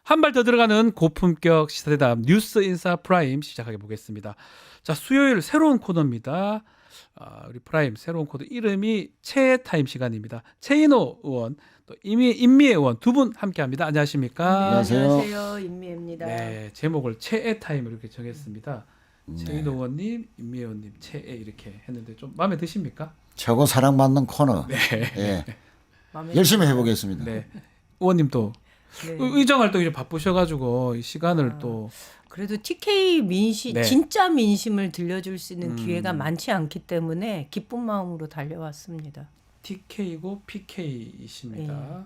한 발 더 들어가는 고품격 시사대담 뉴스 인사 프라임 시작해 보겠습니다. 자, 수요일 새로운 코너입니다. 우리 프라임 새로운 코너 이름이 최애 타임 시간입니다. 최인호 의원, 또 임미애 의원 두 분 함께합니다. 안녕하십니까? 네, 안녕하세요. 안녕하세요. 임미애입니다. 네, 제목을 최애 타임으로 이렇게 정했습니다. 네. 최인호 의원님, 임미애 의원님 최애 이렇게 했는데 좀 마음에 드십니까? 최고 사랑받는 코너. 네. 예. 마음에 열심히 해보겠습니다. 네. 의원님도 네. 의정 활동이 좀 바쁘셔가지고 이 시간을 또 그래도 TK 민심 네. 진짜 민심을 들려줄 수 있는 기회가 음. 많지 않기 때문에 기쁜 마음으로 달려왔습니다. TK고 PK이십니다. 네.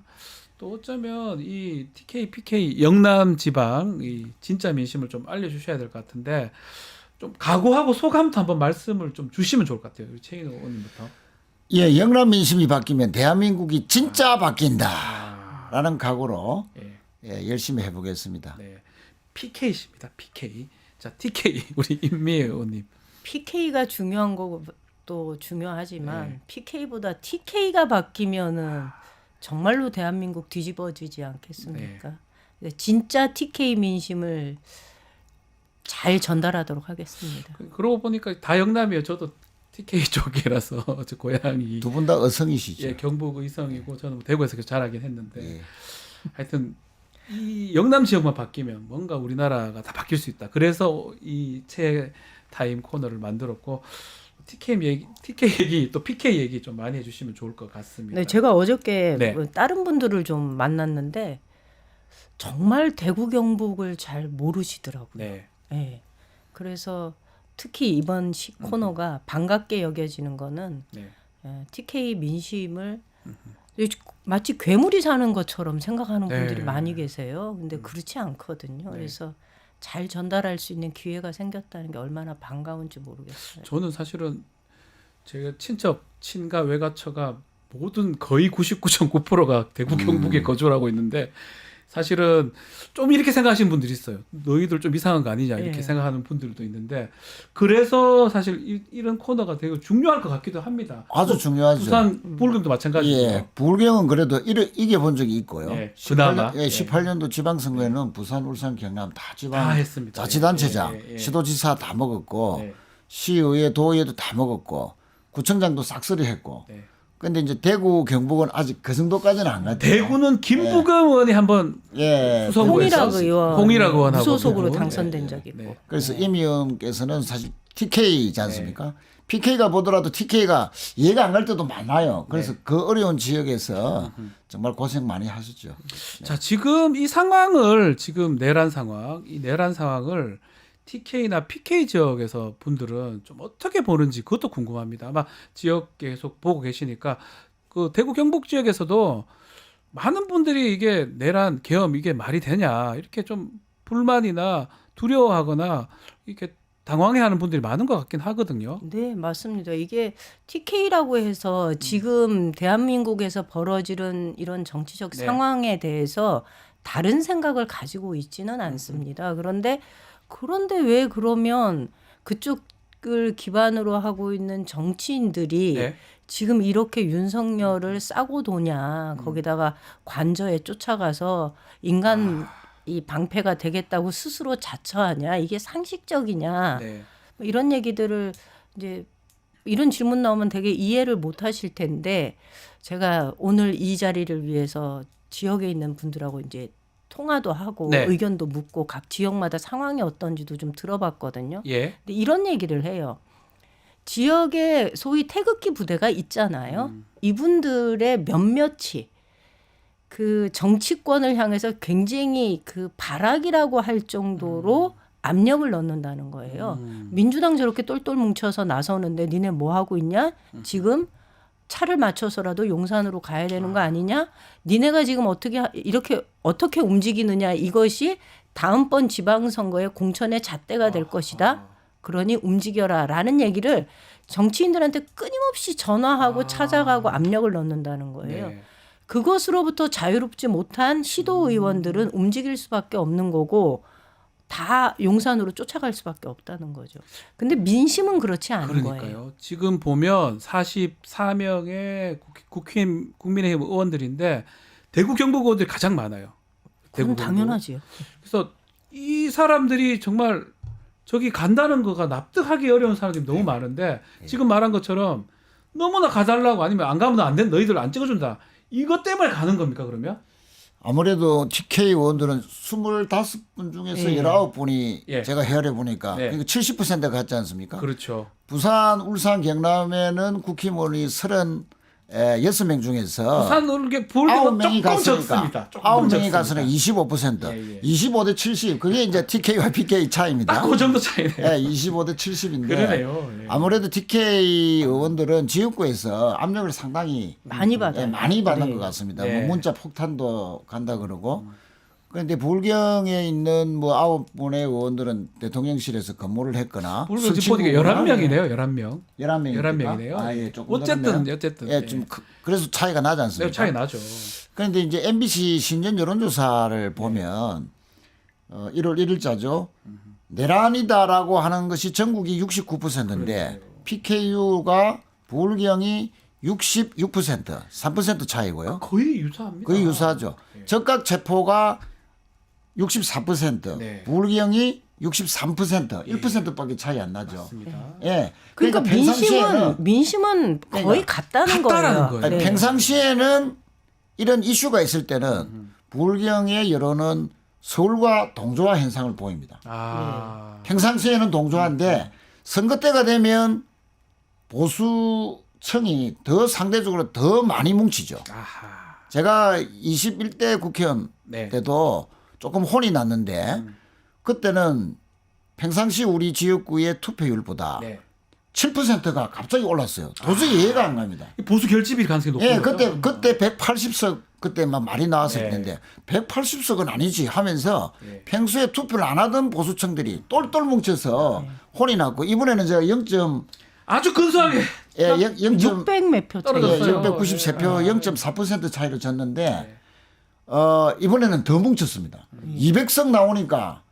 또 어쩌면 이 TK, PK 영남 지방 이 진짜 민심을 좀 알려주셔야 될 것 같은데 좀 각오하고 소감부터 한번 말씀을 좀 주시면 좋을 것 같아요. 우리 최인호 의원님부터. 예, 영남 민심이 바뀌면 대한민국이 진짜 바뀐다. 아, 라는 각오로 예, 예, 열심히 해보겠습니다. 네, PK십니다. PK. 자, TK 우리 임미애 의원님. PK가 중요한 것도 중요하지만 네. PK보다 TK가 바뀌면은 정말로 대한민국 뒤집어지지 않겠습니까? 네, 진짜 TK 민심을 잘 전달하도록 하겠습니다. 그러고 보니까 다 영남이에요. 저도 TK 쪽이라서 저 고향이 두 분 다 어성이시죠? 예, 경북 의성이고 저는 뭐 대구에서 자라긴 했는데 예. 하여튼 이 영남 지역만 바뀌면 뭔가 우리나라가 다 바뀔 수 있다. 그래서 이 최 타임 코너를 만들었고 TK 얘기 또 PK 얘기 좀 많이 해주시면 좋을 것 같습니다. 네, 제가 어저께 네. 뭐 다른 분들을 좀 만났는데 정말 대구 경북을 잘 모르시더라고요. 네, 네. 그래서 특히 이번 코너가 반갑게 여겨지는 거는 네. TK 민심을 마치 괴물이 사는 것처럼 생각하는 네. 분들이 많이 계세요. 근데 그렇지 않거든요. 네. 그래서 잘 전달할 수 있는 기회가 생겼다는 게 얼마나 반가운지 모르겠어요. 저는 사실은 제가 친척, 친가, 외가처가 모든 거의 99.9%가 대구 경북에 거주를 하고 있는데 사실은 좀 이렇게 생각하시는 분들이 있어요. 너희들 좀 이상한 거 아니냐 이렇게 예. 생각하는 분들도 있는데 그래서 사실 이런 코너가 되게 중요할 것 같기도 합니다. 아주 중요하죠. 부산 불경도 마찬가지예요. 예, 불경은 그래도 이겨본 적이 있고요. 예, 그나마. 18년도 지방선거에는 부산, 울산, 경남 다 다 지방 했습니다. 자치단체장, 예, 예, 예. 시도지사 다 먹었고 네, 시의회, 도의회도 다 먹었고 구청장도 싹쓸이 했고. 네. 근데 이제 대구, 경북은 아직 그 정도까지는 안 갔대요. 대구는 김부겸 의원이 한번 예, 수성구에서 홍일학 의원 홍일학 의원하고 무소속으로 대구. 당선된 네, 적이 있고. 네. 그래서 임 의원께서는 사실 TK이지 않습니까? PK가 보더라도 TK가 이해가 안 갈 때도 많아요. 그래서 그 어려운 지역에서 정말 고생 많이 하셨죠. 자, 지금 이 상황을 지금 내란 상황, 이 내란 상황을 TK나 PK 지역에서 분들은 좀 어떻게 보는지 그것도 궁금합니다. 아마 지역 계속 보고 계시니까 그 대구 경북 지역에서도 많은 분들이 이게 내란 계엄 이게 말이 되냐 이렇게 좀 불만이나 두려워하거나 이렇게 당황해하는 분들이 많은 것 같긴 하거든요. 네, 맞습니다. 이게 TK라고 해서 지금 대한민국에서 벌어지는 이런 정치적 네. 상황에 대해서 다른 생각을 가지고 있지는 않습니다. 그런데 왜 그러면 그쪽을 기반으로 하고 있는 정치인들이 네. 지금 이렇게 윤석열을 싸고 도냐, 거기다가 관저에 쫓아가서 인간 이 방패가 되겠다고 스스로 자처하냐, 이게 상식적이냐, 네. 뭐 이런 얘기들을 이제 이런 질문 나오면 되게 이해를 못 하실 텐데 제가 오늘 이 자리를 위해서 지역에 있는 분들하고 이제 통화도 하고 네. 의견도 묻고 각 지역마다 상황이 어떤지도 좀 들어봤거든요. 예. 근데 이런 얘기를 해요. 지역에 소위 태극기 부대가 있잖아요. 이분들의 몇몇이 그 정치권을 향해서 굉장히 그 발악이라고 할 정도로 압력을 넣는다는 거예요. 민주당 저렇게 똘똘 뭉쳐서 나서는데 니네 뭐 하고 있냐? 지금 차를 맞춰서라도 용산으로 가야 되는 거 아니냐? 니네가 지금 이렇게 어떻게 움직이느냐, 이것이 다음번 지방선거의 공천의 잣대가 될 것이다. 그러니 움직여라라는 얘기를 정치인들한테 끊임없이 전화하고 찾아가고 압력을 넣는다는 거예요. 네. 그것으로부터 자유롭지 못한 시도의원들은 움직일 수밖에 없는 거고 다 용산으로 쫓아갈 수밖에 없다는 거죠. 근데 민심은 그렇지 않은 거예요. 그러니까요. 지금 보면 44명의 국민의힘 의원들인데 대구 경북 의원들이 가장 많아요. 그건 당연하지요. 그래서 이 사람들이 정말 저기 간다는 거가 납득하기 어려운 사람들이 너무 많은데 지금 말한 것처럼 너무나 가달라고 아니면 안 가면 안 된 너희들 안 찍어준다. 이것 때문에 가는 겁니까 그러면? 아무래도 TK 의원들은 25분 중에서 예. 19분이 예. 제가 헤아려 보니까 네. 그러니까 70%가 같지 않습니까? 그렇죠. 부산, 울산, 경남에는 국힘의원이 36명 중에서 부산 울게 불교는 9명이 조금 갔으니까 적습니다. 조금 9명이 적습니다. 가서는 25%, 예, 예. 25대 70. 그게 이제 TK와 PK 차이입니다. 딱 그 정도 차이네요. 예, 25대 70인데 그러네요. 예. 아무래도 TK 의원들은 지역구에서 압력을 상당히 많이 받아요. 많이 받는 네. 것 같습니다. 네. 뭐 문자 폭탄도 간다 그러고. 그런데 불경에 있는 뭐 9분의 의원들은 대통령실에서 근무를 했거나 불교 집보니까 11명이네요. 11명. 11명입니까? 11명이네요. 아, 예, 조금 어쨌든 늘었네요. 예. 예, 좀 그래서 차이가 나지 않습니까? 네, 차이 나죠. 그런데 이제 MBC 신년 여론조사를 보면 1월 1일자죠. 내란이다라고 하는 것이 전국이 69%인데 PKU가 불경이 66%, 3% 차이고요. 거의 유사합니다. 거의 유사하죠. 적각 체포가 64%, 네. 불경이 63%, 1%밖에 차이 안 나죠. 맞습니다. 예. 그러니까 민심은 거의 같다는 같다라는 거예요. 거예요. 아니, 평상시에는 이런 이슈가 있을 때는 불경의 여론은 서울과 동조화 현상을 보입니다. 아. 평상시에는 동조화인데 선거 때가 되면 보수층이 더 상대적으로 더 많이 뭉치죠. 아하. 제가 21대 국회의원 네. 때도 조금 혼이 났는데 그때는 평상시 우리 지역구의 투표율보다 네. 7%가 갑자기 올랐어요. 도저히 이해가 안 갑니다. 보수 결집일 가능성이 높은 예, 거죠. 그때 180석 그때 막 말이 나왔을 네. 텐데 180석은 아니지 하면서 네. 평소에 투표를 안 하던 보수층들이 똘똘 뭉쳐서 혼이 났고 이번에는 제가 0. 아주 근소하게 예, 0. 600 몇 표 차이. 떨어졌어요. 693표 0.4% 차이로 졌는데 이번에는 더 뭉쳤습니다. 200석 나오니까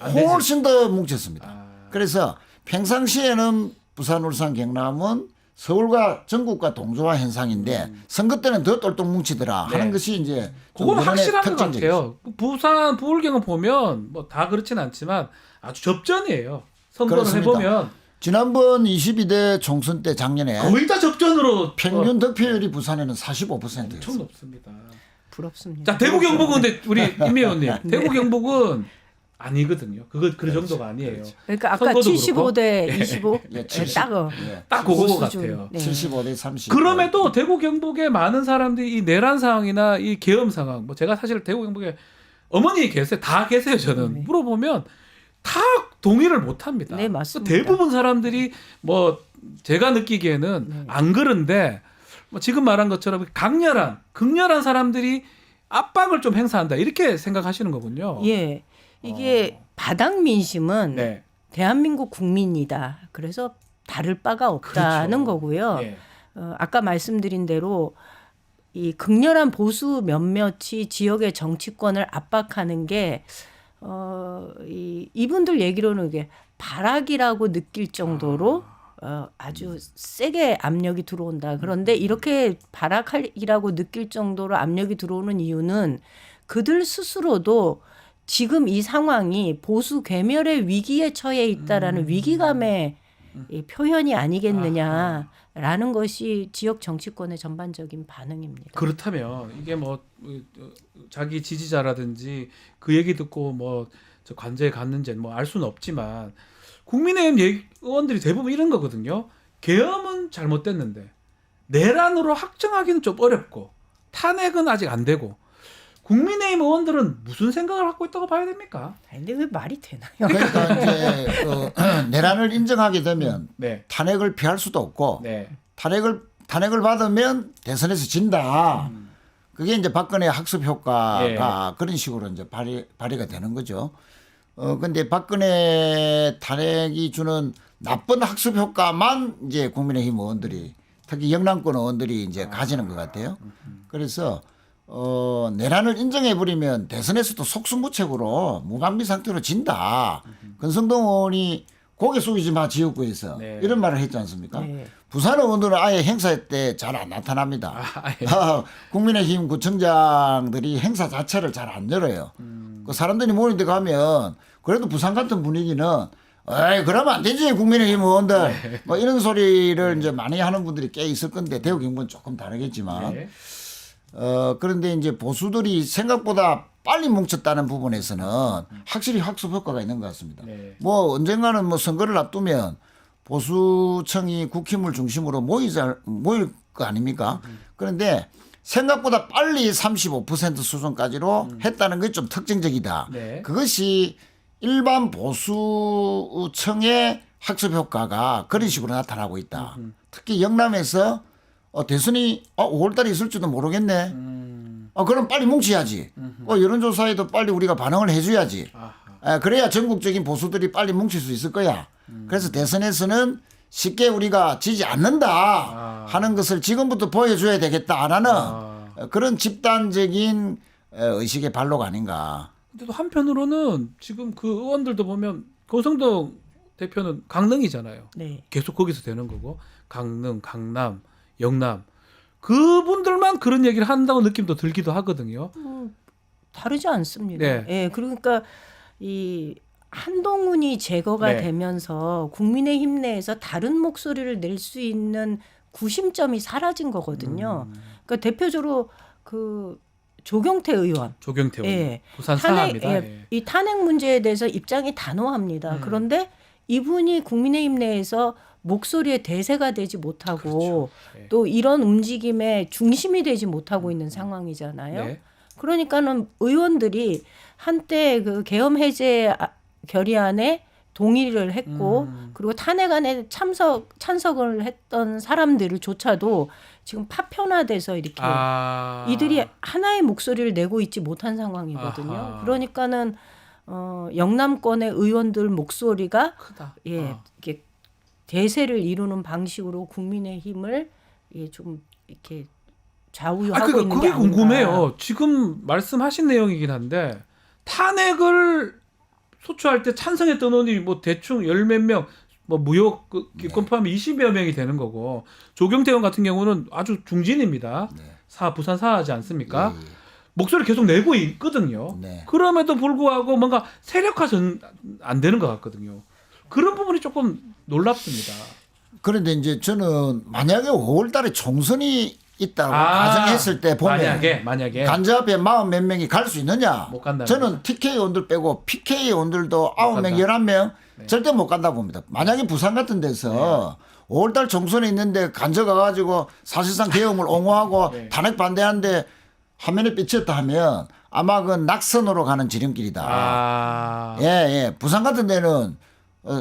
훨씬 더 뭉쳤습니다. 그래서 평상시에는 부산, 울산, 경남은 서울과 전국과 동조화 현상인데 선거 때는 더 똘똘 뭉치더라 하는 네. 것이 이제 좀 그건 이번의 확실한 것 특징적이죠. 같아요. 부산 부울경을 보면 뭐 다 그렇지는 않지만 아주 접전이에요. 선거를 그렇습니다. 해보면 지난번 22대 총선 때 작년에 거의 다 접전으로 평균 득표율이 부산에는 45%였어요. 엄청 높습니다. 부럽습니다. 자 대구 경북은 근데 우리 임미 의원님 대구 경북은 아니거든요. 그 정도가 아니에요. 그러니까 아까 선거도 75대 25 예, 딱 그거 수준. 같아요. 네. 75대 30. 그럼에도 대구 경북의 많은 사람들이 이 내란 상황이나 이 계엄 상황, 뭐 제가 사실 대구 경북에 어머니 계세요, 다 계세요. 저는 네. 물어보면 다 동의를 못합니다. 네, 맞습니다. 대부분 사람들이 뭐 제가 느끼기에는 네. 안 그런데 뭐 지금 말한 것처럼 극렬한 사람들이 압박을 좀 행사한다 이렇게 생각하시는 거군요. 예. 이게 바닥 민심은 네. 대한민국 국민이다. 그래서 다를 바가 없다는 그렇죠. 거고요. 예. 아까 말씀드린 대로 이 극렬한 보수 몇몇이 지역의 정치권을 압박하는 게 이분들 얘기로는 이게 발악이라고 느낄 정도로 아주 세게 압력이 들어온다. 그런데 이렇게 발악이라고 느낄 정도로 압력이 들어오는 이유는 그들 스스로도 지금 이 상황이 보수 괴멸의 위기에 처해 있다라는 위기감의 이 표현이 아니겠느냐라는 것이 지역 정치권의 전반적인 반응입니다. 그렇다면 이게 뭐 자기 지지자라든지 그 얘기 듣고 뭐 저 관저에 갔는지 뭐 알 수는 없지만 국민의힘 의원들이 대부분 이런 거거든요. 계엄은 잘못됐는데 내란으로 확정하기는 좀 어렵고 탄핵은 아직 안 되고 국민의힘 의원들은 무슨 생각을 갖고 있다고 봐야 됩니까? 근데 왜 말이 되나요? 그러니까 이제 내란을 인정하게 되면 네, 탄핵을 피할 수도 없고 네, 탄핵을 받으면 대선에서 진다. 그게 이제 박근혜 학습 효과가 그런 식으로 이제 발휘가 되는 거죠. 근데 박근혜 탄핵이 주는 나쁜 학습 효과만 이제 국민의힘 의원들이 특히 영남권 의원들이 이제 가지는 것 같아요. 그래서 내란을 인정해버리면 대선에서도 속수무책으로 무방비 상태로 진다. 권성동 의원이 고개 숙이지 마 지역구에서 네. 이런 말을 했지 않습니까? 네. 부산 의원들은 아예 행사 때 잘 안 나타납니다. 예. 국민의힘 구청장들이 행사 자체를 잘 안 열어요. 그 사람들이 모이는 데 가면 그래도 부산 같은 분위기는 에이 그러면 안 되지 국민의힘 의원들 뭐 이런 소리를 이제 많이 하는 분들이 꽤 있을 건데 대구 경북은 조금 다르겠지만 네. 그런데 이제 보수들이 생각보다 빨리 뭉쳤다는 부분에서는 확실히 학습 효과가 있는 것 같습니다. 네. 뭐 언젠가는 뭐 선거를 앞두면 보수층이 국힘을 중심으로 모일 거 아닙니까? 그런데 생각보다 빨리 35% 수준까지로 했다는 게 좀 특징적이다. 네. 그것이 일반 보수층의 학습 효과가 그런 식으로 나타나고 있다. 특히 영남에서 대선이 5월달에 있을지도 모르겠네. 그럼 빨리 뭉쳐야지. 여론조사에도 빨리 우리가 반응을 해줘야지. 그래야 전국적인 보수들이 빨리 뭉칠 수 있을 거야. 그래서 대선에서는 쉽게 우리가 지지 않는다 하는 것을 지금부터 보여줘야 되겠다라는 그런 집단적인 의식의 발로가 아닌가. 근데 또 한편으로는 지금 그 의원들도 보면 고성동 대표는 강릉이잖아요. 네. 계속 거기서 되는 거고 강릉, 강남, 영남 그분들만 그런 얘기를 한다고 느낌도 들기도 하거든요. 다르지 않습니다. 네. 예, 그러니까 이 한동훈이 제거가 네. 되면서 국민의힘 내에서 다른 목소리를 낼 수 있는 구심점이 사라진 거거든요. 그러니까 대표적으로 그 조경태 의원. 조경태 의원. 예. 부산 탄핵, 상하입니다. 예, 예. 이 탄핵 문제에 대해서 입장이 단호합니다. 그런데 이분이 국민의힘 내에서 목소리의 대세가 되지 못하고 네. 또 이런 움직임의 중심이 되지 못하고 있는 상황이잖아요. 네. 그러니까는 의원들이 한때 그 계엄 해제 결의안에 동의를 했고 그리고 탄핵안에 찬석을 했던 사람들조차도 지금 파편화돼서 이렇게 이들이 하나의 목소리를 내고 있지 못한 상황이거든요. 아하. 그러니까는 영남권의 의원들 목소리가 크다. 예, 이렇게 대세를 이루는 방식으로 국민의힘을 좀 이렇게 좌우하고 그러니까 있는 그게 게 아닌가. 궁금해요. 지금 말씀하신 내용이긴 한데 탄핵을 소추할 때 찬성했던 의원이 뭐 대충 열 몇 명, 뭐 무효 기권 포함 20여 명이 되는 거고 조경태 의원 같은 경우는 아주 중진입니다. 부산 사하지 않습니까? 예. 목소리를 계속 내고 있거든요. 네. 그럼에도 불구하고 뭔가 세력화 안 되는 것 같거든요. 그런 부분이 조금 놀랍습니다. 그런데 이제 저는 만약에 5월달에 총선이 있다고 가정했을 때 보면 만약에 간저 앞에 40 몇 명이 갈 수 있느냐? 못 간다는 저는 TK 의원들 빼고 PK 의원들도 9명, 간다. 11명 네. 절대 못 간다 봅니다. 만약에 부산 같은 데서 5월달 총선이 있는데 간저 가가지고 사실상 계엄을 옹호하고 네. 탄핵 반대하는데 화면에 비쳤다 하면 아마 그 낙선으로 가는 지름길이다. 예. 부산 같은 데는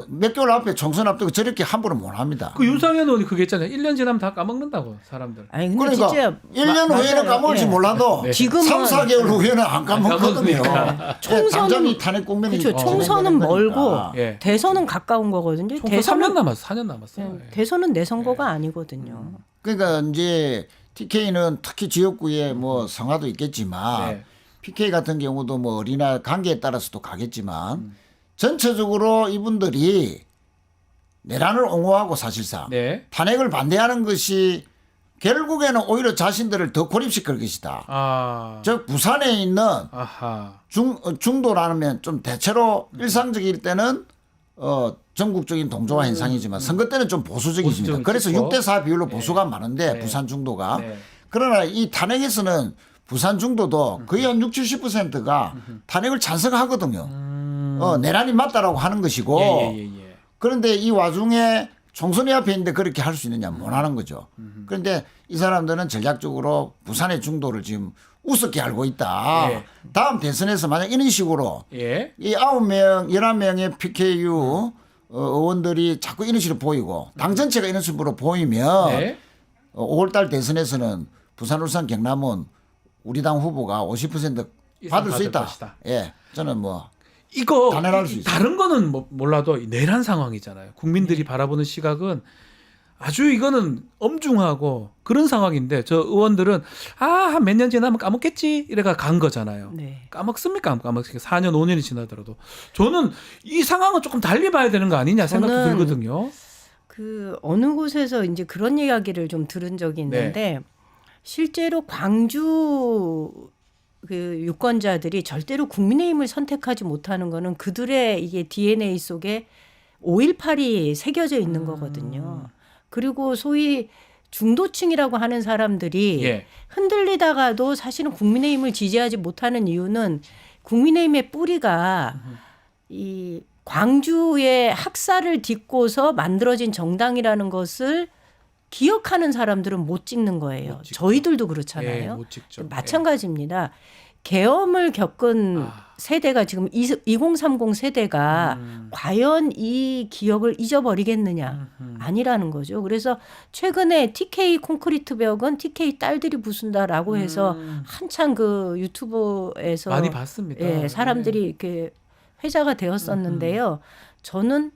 몇 개월 앞에 총선 앞두고 저렇게 함부로 못 합니다. 그 윤상현 의원이 그게 있잖아요. 1년 지나면 다 까먹는다고 사람들. 아니 근데 그러니까 진짜 1년 후에는 까먹을지 몰라도 네. 지금은 3, 4개월 후에는 안 까먹거든요. 까먹으니까. 당장이 탄핵 국면이 그렇죠. 총선은 멀고 예. 대선은 가까운 거거든요. 총선 3년 남았어. 4년 남았어요. 네, 대선은 내 선거가 아니거든요. 그러니까 이제 TK는 특히 지역구에 뭐 성화도 있겠지만 네. PK 같은 경우도 뭐 어린아 관계에 따라서도 가겠지만 전체적으로 이분들이 내란을 옹호하고 사실상 네. 탄핵을 반대하는 것이 결국에는 오히려 자신들을 더 고립시킬 것이다. 즉 부산에 있는 아하. 중도라면 좀 대체로 일상적일 때는 전국적인 동조화 현상이지만 선거 때는 좀 보수적이십니다. 그래서 보수적이고. 6대4 비율로 네. 보수가 많은데 네. 부산 중도가 네. 그러나 이 탄핵에서는 부산 중도도 거의 한 60~70%가 탄핵을 찬성하거든요. 내란이 맞다라고 하는 것이고 예. 그런데 이 와중에 총선이 앞에 있는데 그렇게 할 수 있느냐 못 하는 거죠. 그런데 이 사람들은 전략적으로 부산의 중도를 지금 우습게 알고 있다. 예. 다음 대선에서 만약 이런 식으로 예. 이 9명, 11명의 PKU 의원들이 자꾸 이런 식으로 보이고 당 전체가 이런 식으로 보이면 네. 5월달 대선에서는 부산, 울산, 경남은 우리 당 후보가 50% 받을 수 있다. 것이다. 예, 저는 뭐 이거 단언할 수 있어요. 다른 거는 몰라도 이 내란 상황이잖아요. 국민들이 바라보는 시각은 아주 이거는 엄중하고 그런 상황인데 저 의원들은 한 몇 년 지나면 까먹겠지 이래가 간 거잖아요. 네. 까먹습니까? 안 까먹습니까? 4년 5년이 지나더라도 저는 이 상황은 조금 달리 봐야 되는 거 아니냐 생각도 저는 들거든요. 그 어느 곳에서 이제 그런 이야기를 좀 들은 적이 있는데 실제로 광주 그 유권자들이 절대로 국민의힘을 선택하지 못하는 거는 그들의 이게 DNA 속에 5.18이 새겨져 있는 거거든요. 그리고 소위 중도층이라고 하는 사람들이 예. 흔들리다가도 사실은 국민의힘을 지지하지 못하는 이유는 국민의힘의 뿌리가 이 광주의 학살을 딛고서 만들어진 정당이라는 것을 기억하는 사람들은 못 찍는 거예요. 못 찍죠. 저희들도 예, 그렇잖아요. 못 찍죠. 마찬가지입니다. 계엄을 겪은 세대가 지금 2030 세대가 과연 이 기억을 잊어버리겠느냐 아니라는 거죠. 그래서 최근에 TK 콘크리트 벽은 TK 딸들이 부순다라고 해서 한창 그 유튜브에서 많이 봤습니다. 예, 사람들이 이렇게 회자가 되었었는데요. 저는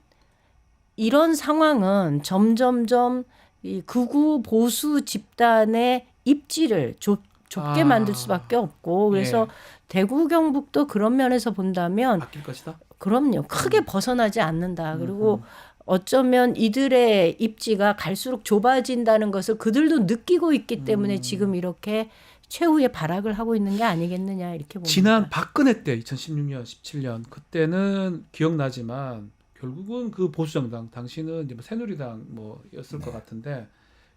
이런 상황은 점점점 이 극우 보수 집단의 입지를 좁게 만들 수밖에 없고 그래서 대구 경북도 그런 면에서 본다면 바뀔 것이다. 그럼요. 크게 벗어나지 않는다. 그리고 어쩌면 이들의 입지가 갈수록 좁아진다는 것을 그들도 느끼고 있기 때문에 지금 이렇게 최후의 발악을 하고 있는 게 아니겠느냐 이렇게 봅니다. 지난 박근혜 때 2016년, 17년 그때는 기억나지만 결국은 그 보수정당 당시는 이제 뭐 새누리당 뭐였을 것 같은데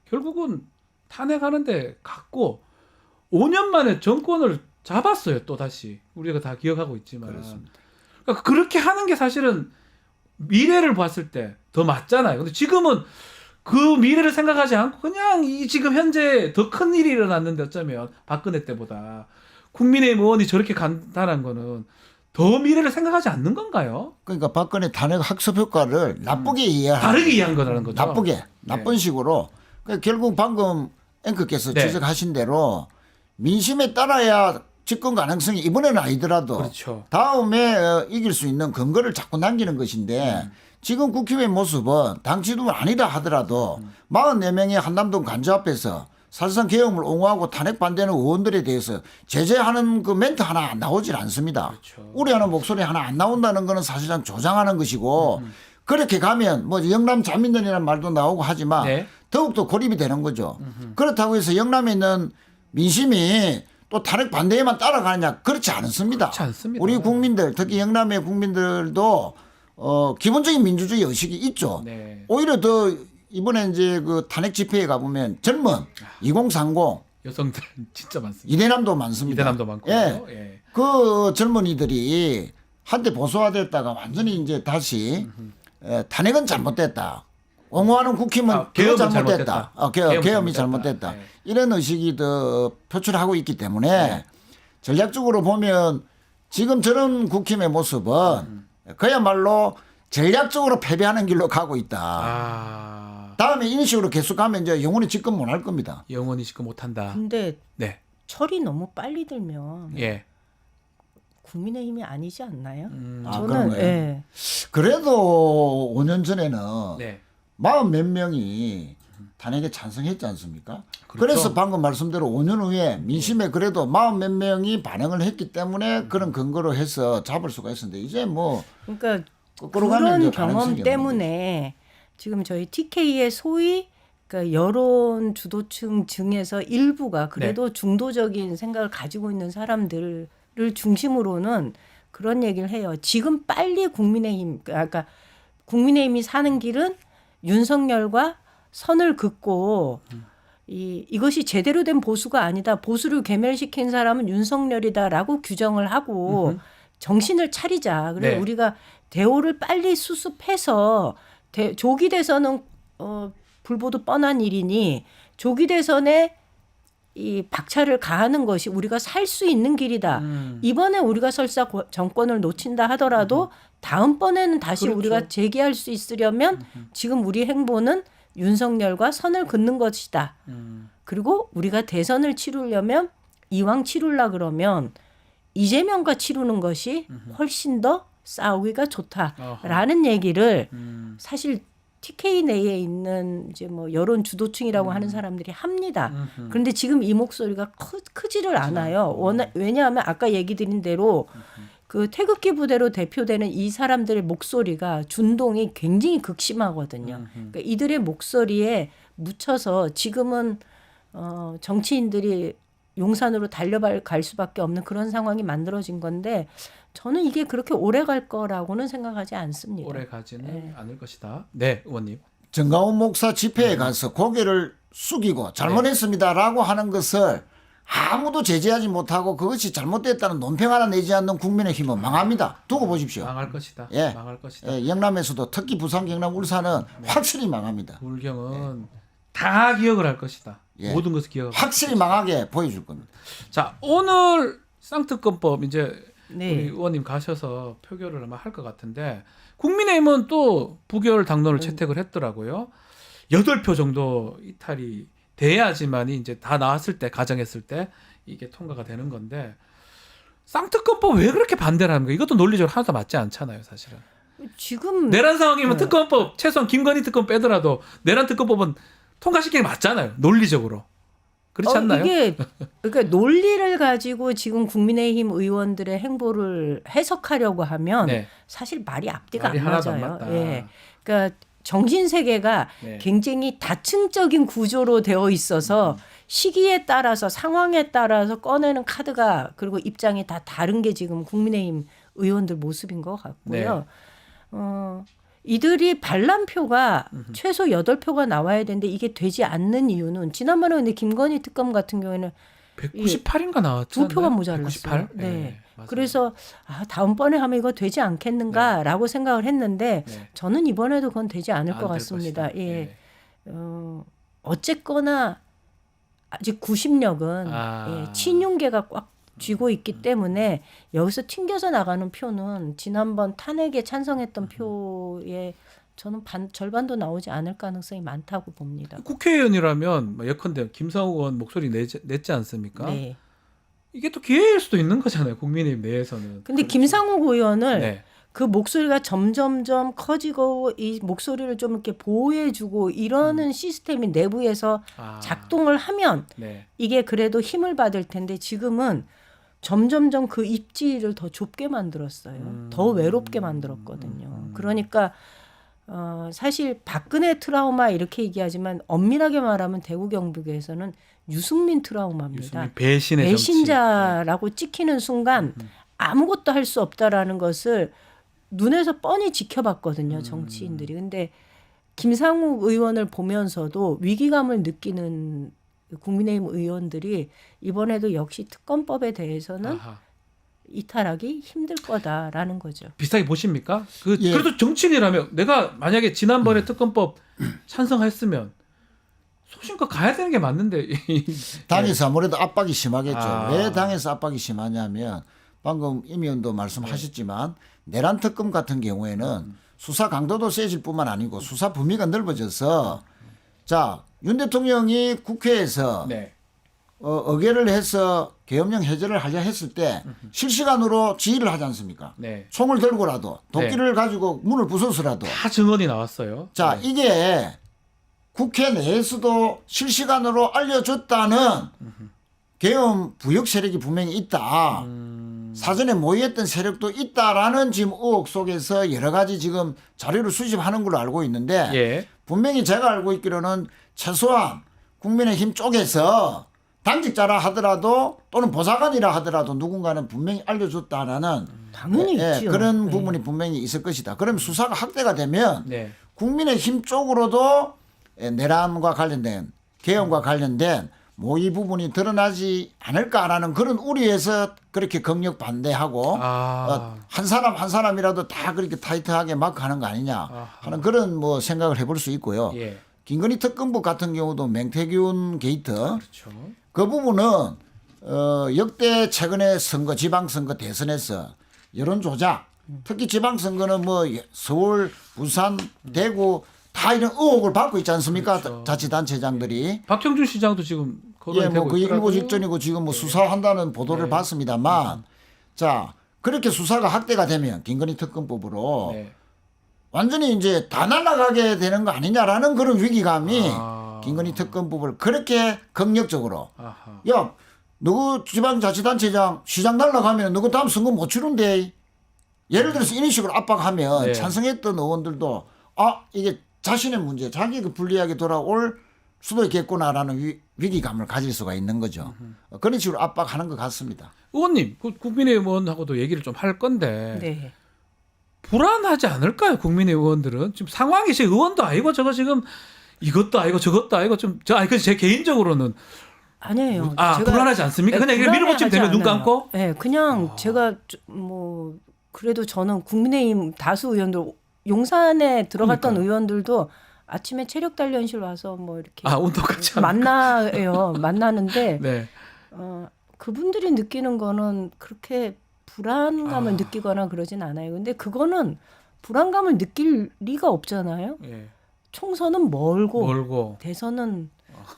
결국은 탄핵하는데 갔고 5년 만에 정권을 잡았어요. 또 다시 우리가 다 기억하고 있지만 그렇습니다. 그러니까 그렇게 하는 게 사실은 미래를 봤을 때 더 맞잖아요. 근데 지금은 그 미래를 생각하지 않고 그냥 이 지금 현재 더 큰 일이 일어났는데 어쩌면 박근혜 때보다 국민의힘 의원이 저렇게 간다는 거는 더 미래를 생각하지 않는 건가요? 그러니까 박근혜 탄핵 학습 효과를 나쁘게 이해하는 다르게 이해한 거라는 거죠. 나쁘게 나쁜 식으로 그러니까 결국 방금 앵커께서 네. 지적하신 대로 민심에 따라야 집권 가능성이 이번에는 아니더라도 그렇죠. 다음에 이길 수 있는 근거를 자꾸 남기는 것인데 지금 국힘의 모습은 당 지도는 아니다 하더라도 44명의 한남동 간주 앞에서 사실상 계엄을 옹호하고 탄핵 반대하는 의원들에 대해서 제재하는 그 멘트 하나 나오질 않습니다. 그렇죠. 우려하는 목소리 하나 안 나온다는 것은 사실상 조장하는 것이고 그렇게 가면 뭐 영남 자민련이라는 말도 나오고 하지만 네. 더욱더 고립이 되는 거죠. 그렇다고 해서 영남에 있는 민심이 또 탄핵 반대에만 따라가느냐 그렇지 않습니다. 그렇지 않습니다. 우리 국민들 특히 영남의 국민들도 기본적인 민주주의 의식이 있죠. 네. 오히려 더 이번에 이제 그 탄핵 집회에 가보면 젊은 2030 여성들 진짜 많습니다. 이대남도 많습니다. 이대남도 많고. 예. 예. 그 젊은이들이 한때 보수화됐다가 완전히 이제 다시 탄핵은 잘못됐다. 옹호하는 국힘은 계엄은 잘못됐다. 잘못됐다. 계엄이 잘못됐다. 네. 이런 의식이 더 표출하고 있기 때문에 네. 전략적으로 보면 지금 저런 국힘의 모습은 그야말로 전략적으로 패배하는 길로 가고 있다. 다음에 이런 식으로 계속 가면 이제 영원히 집권 못 할 겁니다. 영원히 지금 못한다. 근데 네. 철이 너무 빨리 들면 예. 국민의힘이 아니지 않나요? 아, 저는 그런 거예요? 예. 그래도 5년 전에는 네. 40몇 명이 탄핵에 찬성했지 않습니까? 그렇죠. 그래서 방금 말씀대로 5년 후에 민심에 그래도 40몇 명이 반응을 했기 때문에 그런 근거로 해서 잡을 수가 있었는데 이제 뭐 그러니까 거꾸로 가면 그런 이제 가능성이 경험 없는 때문에 지금 저희 TK의 소위 그러니까 여론 주도층 중에서 일부가 그래도 네. 중도적인 생각을 가지고 있는 사람들을 중심으로는 그런 얘기를 해요. 지금 빨리 국민의힘 그러니까 국민의힘이 사는 길은 윤석열과 선을 긋고 이것이 제대로 된 보수가 아니다. 보수를 괴멸시킨 사람은 윤석열이다라고 규정을 하고 정신을 차리자. 그래서 네. 우리가 대오를 빨리 수습해서 조기 대선은 불보듯 뻔한 일이니 조기 대선에 이 박차를 가하는 것이 우리가 살 수 있는 길이다. 이번에 우리가 설사 정권을 놓친다 하더라도 다음번에는 다시 그렇죠. 우리가 재기할 수 있으려면 지금 우리 행보는 윤석열과 선을 긋는 것이다. 그리고 우리가 대선을 치르려면 이왕 치르려 그러면 이재명과 치르는 것이 훨씬 더 싸우기가 좋다라는 얘기를 사실 TK 내에 있는 이제 뭐 여론 주도층이라고 하는 사람들이 합니다. 그런데 지금 이 목소리가 크지를 않아요. 왜냐하면 아까 얘기 드린 대로 그 태극기 부대로 대표되는 이 사람들의 목소리가 준동이 굉장히 극심하거든요. 그러니까 이들의 목소리에 묻혀서 지금은 정치인들이 용산으로 달려갈 수밖에 없는 그런 상황이 만들어진 건데 저는 이게 그렇게 오래 갈 거라고는 생각하지 않습니다. 오래 가지는 않을 것이다. 네, 의원님. 정가훈 목사 집회에 가서 고개를 숙이고 잘못했습니다라고 하는 것을 아무도 제재하지 못하고 그것이 잘못됐다는 논평 하나 내지 않는 국민의힘은 망합니다. 두고 보십시오. 망할 것이다. 예. 망할 것이다. 예, 영남에서도 특히 부산, 경남, 울산은 확실히 망합니다. 불경은 다 기억을 할 것이다. 예. 모든 것을 기억할 확실히 망하게 보여줄 겁니다. 자, 오늘 쌍특검법 이제 네. 우리 의원님 가셔서 표결을 아마 할 것 같은데 국민의힘은 또 부결 당론을 채택을 했더라고요. 8표 정도 이탈이 돼야지만이 이제 다 나왔을 때 가정했을 때 이게 통과가 되는 건데 쌍특검법 왜 그렇게 반대를 하는 거예요? 이것도 논리적으로 하나도 맞지 않잖아요, 사실은. 지금 내란 상황이면 네. 특검법 최소한 김건희 특검 빼더라도 내란 특검법은 통과시키는 게 맞잖아요, 논리적으로. 그렇지 않나요? 이게 그러니까 논리를 가지고 지금 국민의힘 의원들의 행보를 해석하려고 하면 네. 사실 말이 앞뒤가 말이 안 하나도 안 맞아요. 맞다. 예. 그러니까 정신 세계가 네. 굉장히 다층적인 구조로 되어 있어서 시기에 따라서 상황에 따라서 꺼내는 카드가 그리고 입장이 다 다른 게 지금 국민의힘 의원들 모습인 것 같고요. 이들이 반란표가 최소 8표가 나와야 되는데 이게 되지 않는 이유는 지난번에 근데 김건희 특검 같은 경우에는 198인가 나왔죠. 2표가 모자랐어요. 198? 네. 맞아요. 그래서 다음번에 하면 이거 되지 않겠는가라고 생각을 했는데 네. 저는 이번에도 그건 되지 않을 것 안될 같습니다. 것이다. 예. 네. 어쨌거나 아직 구심력은 예, 친윤계가 꽉 쥐고 있기 때문에 여기서 튕겨서 나가는 표는 지난번 탄핵에 찬성했던 표에 저는 절반도 나오지 않을 가능성이 많다고 봅니다. 국회의원이라면 뭐 예컨대 김상욱 의원 목소리 냈지 않습니까? 네. 이게 또 기회일 수도 있는 거잖아요, 국민의힘 내에서는. 근데 김상욱 의원을 네. 그 목소리가 점점점 커지고 이 목소리를 좀 이렇게 보호해주고 이러는 시스템이 내부에서 작동을 하면 네. 이게 그래도 힘을 받을 텐데 지금은 점점점 그 입지를 더 좁게 만들었어요. 더 외롭게 만들었거든요. 그러니까 사실 박근혜 트라우마 이렇게 얘기하지만 엄밀하게 말하면 대구 경북에서는 유승민 트라우마입니다. 유승민 배신의 배신자라고 찍히는 순간 아무것도 할 수 없다라는 것을 눈에서 뻔히 지켜봤거든요, 정치인들이. 근데 김상욱 의원을 보면서도 위기감을 느끼는 국민의힘 의원들이 이번에도 역시 특검법에 대해서는 아하. 이탈하기 힘들 거다라는 거죠. 비슷하게 보십니까? 예. 그래도 정치인이라면 내가 만약에 지난번에 특검법 찬성했으면 소신껏 가야 되는 게 맞는데 당에서 아무래도 압박이 심하겠죠. 아. 왜 당에서 압박이 심하냐면 방금 임 의원도 말씀하셨지만 내란 특검 같은 경우에는 수사 강도도 세질 뿐만 아니고 수사 범위가 넓어져서 자, 윤 대통령이 국회에서 네. 의결을 해서 계엄령 해제를 하려 했을 때 실시간으로 지휘를 하지 않습니까? 네. 총을 들고라도 도끼를 가지고 문을 부숴서라도 다 증언이 나왔어요. 자, 네. 이게 국회 내에서도 실시간으로 알려줬다는 계엄 부역 세력이 분명히 있다. 사전에 모의했던 세력도 있다라는 지금 의혹 속에서 여러 가지 지금 자료를 수집하는 걸로 알고 있는데 예. 분명히 제가 알고 있기로는 최소한 국민의힘 쪽에서 당직자라 하더라도 또는 보좌관이라 하더라도 누군가는 분명히 알려줬다라는 당연히 있죠. 그런 네. 부분이 분명히 있을 것이다. 그럼 수사가 확대가 되면 네. 국민의힘 쪽으로도 내란과 관련된 개헌과 관련된 모의 부분이 드러나지 않을까라는 그런 우려에서 그렇게 강력 반대하고 한 사람 한 사람이라도 다 그렇게 타이트하게 막 하는 거 아니냐 하는 그런 뭐 생각을 해볼 수 있고요. 예. 김건희 특검법 같은 경우도 맹태균 게이트 그렇죠. 그 부분은 역대 최근에 선거 지방선거 대선에서 여론 조작 특히 지방선거는 뭐 서울, 부산, 대구 다 이런 의혹을 받고 있지 않습니까? 그렇죠. 자치단체장들이. 박형준 시장도 지금 거론이 예, 되고 뭐 그 있더라고요. 일부 직전이고 지금 뭐 수사한다는 보도를 네. 봤습니다만 자 그렇게 수사가 확대가 되면 김건희 특검법으로 네. 완전히 이제 다 날아가게 되는 거 아니냐라는 그런 위기감이 아. 김건희 특검법을 그렇게 강력적으로 아하. 야 누구 지방자치단체장 시장 날아가면 누구 다음 선거 못 치른대. 예를 들어서 이런 식으로 압박하면 네. 찬성했던 의원들도 아 이게 자신의 문제 자기가 불리하게 돌아올 수도 있겠구나라는 위기감을 가질 수가 있는 거죠. 그런 식으로 압박하는 것 같습니다. 의원님, 그 국민의원하고도 얘기를 좀 할 건데 네. 불안하지 않을까요? 국민의 의원들은 지금 상황이 제 의원도 아니고 저거 지금 이것도 아니고 저것도 아니고 제 개인적으로는 아니에요. 불안하지 않습니까? 그냥 이렇게 밀어붙이면 되면 눈 감고? 네, 그냥 제가 뭐 그래도 저는 국민의힘 다수 의원들 용산에 들어갔던 그러니까요. 의원들도 아침에 체력 단련실 와서 뭐 이렇게 운동같이 만나요. 만나는데 네. 그분들이 느끼는 거는 그렇게 불안감을 느끼거나 그러진 않아요. 근데 그거는 불안감을 느낄 리가 없잖아요. 예. 총선은 멀고 멀고 대선은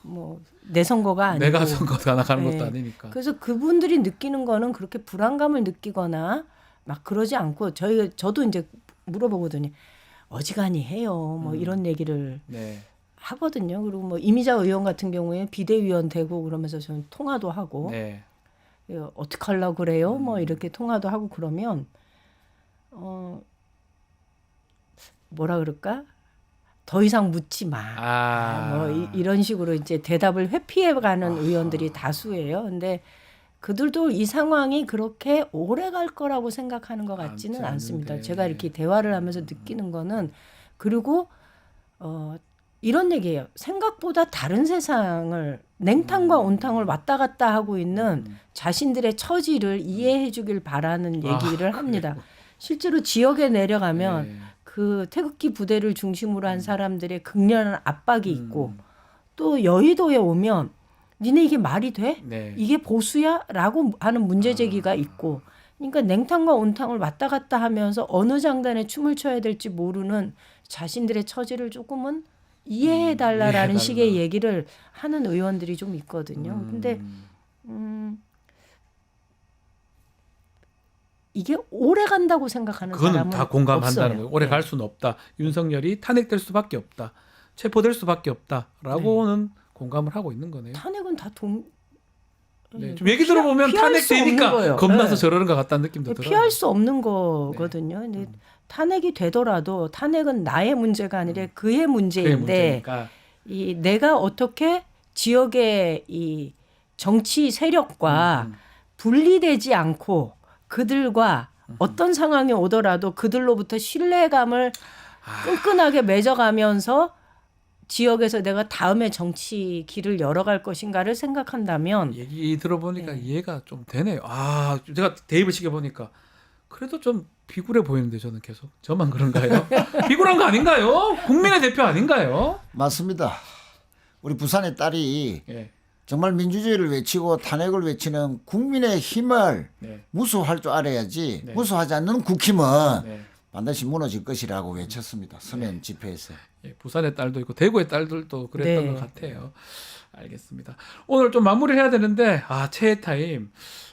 뭐 내 선거가 아니고 내가 선거가 나가는 것도 네. 아니니까. 그래서 그분들이 느끼는 거는 그렇게 불안감을 느끼거나 막 그러지 않고 저도 이제 물어보거든요. 어지간히 해요. 뭐 이런 얘기를 네. 하거든요. 그리고 뭐 이미자 의원 같은 경우에 비대위원 되고 그러면서 저는 통화도 하고 네. 어떻게 하려고 그래요? 뭐 이렇게 통화도 하고 그러면 뭐라 그럴까? 더 이상 묻지 마. 뭐 이런 식으로 이제 대답을 회피해가는 의원들이 다수예요. 근데 그들도 이 상황이 그렇게 오래 갈 거라고 생각하는 것 같지는 않지 않습니다. 않는데. 제가 이렇게 대화를 하면서 느끼는 거는 그리고 이런 얘기예요. 생각보다 다른 세상을 냉탕과 온탕을 왔다 갔다 하고 있는 자신들의 처지를 이해해 주길 바라는 얘기를 합니다. 실제로 지역에 내려가면 네. 그 태극기 부대를 중심으로 한 사람들의 극렬한 압박이 있고 또 여의도에 오면 니네 이게 말이 돼? 네. 이게 보수야? 라고 하는 문제 제기가 있고 그러니까 냉탕과 온탕을 왔다 갔다 하면서 어느 장단에 춤을 춰야 될지 모르는 자신들의 처지를 조금은 이해해 달라라는 식의 얘기를 하는 의원들이 좀 있거든요. 근데 이게 오래 간다고 생각하는 그거는 사람은 다 공감한다는 없어요. 거예요. 오래 네. 갈 수는 없다. 윤석열이 탄핵될 수밖에 없다. 체포될 수밖에 없다라고는 공감을 하고 있는 거네요. 탄핵은 다 네. 좀 얘기 들어보면 피할 수 없는 탄핵되니까 거예요. 겁나서 네. 저러는 것 같다는 느낌도 들어요. 피할 수 없는 거거든요. 근데 탄핵이 되더라도 탄핵은 나의 문제가 아니라 그의 그게 문제인데 문제니까. 이 내가 어떻게 지역의 이 정치 세력과 분리되지 않고 그들과 어떤 상황이 오더라도 그들로부터 신뢰감을 끈끈하게 맺어가면서 지역에서 내가 다음에 정치 길을 열어갈 것인가를 생각한다면 얘기 들어보니까 이해가 좀 되네요. 제가 대입을 시켜보니까 그래도 좀 비굴해 보이는데 저는 계속 저만 그런가요? 비굴한 거 아닌가요? 국민의 대표 아닌가요? 맞습니다. 우리 부산의 딸이 예. 정말 민주주의를 외치고 탄핵을 외치는 국민의 힘을 네. 무수할 줄 알아야지 네. 무수하지 않는 국힘은 네. 반드시 무너질 것이라고 외쳤습니다. 서면 집회에서. 예, 부산의 딸도 있고 대구의 딸들도 그랬던 네. 것 같아요. 알겠습니다. 오늘 좀 마무리를 해야 되는데 최애 타임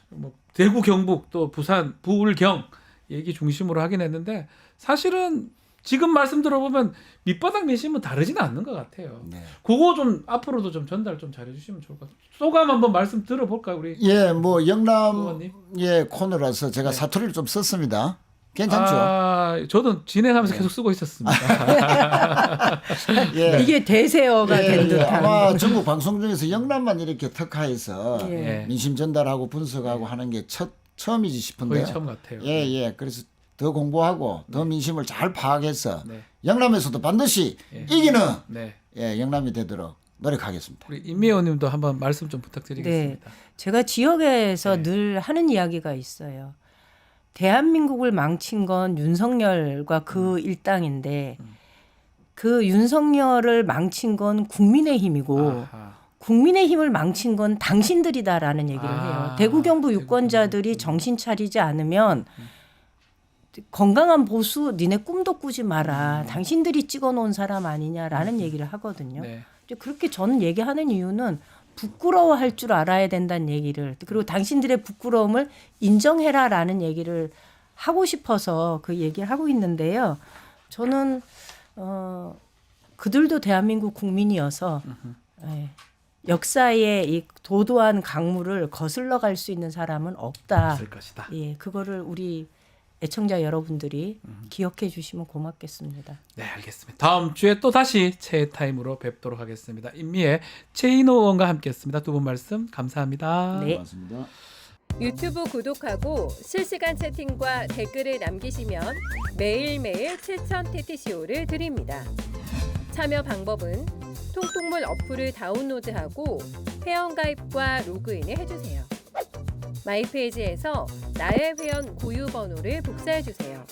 뭐 대구 경북 또 부산 부울경 얘기 중심으로 하긴 했는데 사실은 지금 말씀 들어보면 밑바닥 민심은 다르지는 않는 것 같아요. 네. 그거 좀 앞으로도 좀 전달 좀 잘해주시면 좋을 것 같아요. 소감 한번 말씀 들어볼까요, 우리? 예, 뭐 영남 의원님? 예 코너라서 제가 사투리를 좀 썼습니다. 괜찮죠? 저도 진행하면서 계속 쓰고 있었습니다. 예. 이게 대세어가 된 듯한 아마 전국 방송 중에서 영남만 이렇게 특화해서 예. 민심 전달하고 분석하고 하는 게 처음이지 싶은데요. 거의 처음 같아요. 예. 그래서 더 공부하고 더 민심을 잘 파악해서 네. 영남에서도 반드시 이기는 네. 영남이 되도록 노력하겠습니다. 우리 임미 의원님도 한번 말씀 좀 부탁드리겠습니다. 제가 지역에서 네. 늘 하는 이야기가 있어요. 대한민국을 망친 건 윤석열과 그 일당인데 그 윤석열을 망친 건 국민의힘이고 아하. 국민의힘을 망친 건 당신들이다라는 얘기를 해요. 대구 경북 대구, 유권자들이 정신 차리지 않으면 건강한 보수 니네 꿈도 꾸지 마라. 당신들이 찍어놓은 사람 아니냐라는 얘기를 하거든요. 네. 이제 그렇게 저는 얘기하는 이유는 부끄러워할 줄 알아야 된다는 얘기를 그리고 당신들의 부끄러움을 인정해라라는 얘기를 하고 싶어서 그 얘기를 하고 있는데요. 저는 그들도 대한민국 국민이어서 예, 역사의 이 도도한 강물을 거슬러 갈 수 있는 사람은 없다. 없을 것이다. 예, 그거를 우리 애청자 여러분들이 기억해 주시면 고맙겠습니다. 네, 알겠습니다. 다음 주에 또 다시 최애 타임으로 뵙도록 하겠습니다. 인미의 최인호 의원과 함께했습니다. 두 분 말씀 감사합니다. 네. 고맙습니다. 유튜브 구독하고 실시간 채팅과 댓글을 남기시면 매일매일 7천 TTCO를 드립니다. 참여 방법은 통통물 어플을 다운로드하고 회원가입과 로그인을 해주세요. 마이페이지에서 나의 회원 고유 번호를 복사해주세요.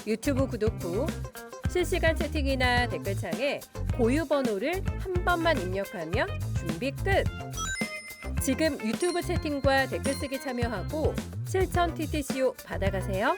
유튜브 구독 후 실시간 채팅이나 댓글창에 고유 번호를 한 번만 입력하면 준비 끝! 지금 유튜브 채팅과 댓글 쓰기 참여하고 실천 TTCO 받아가세요.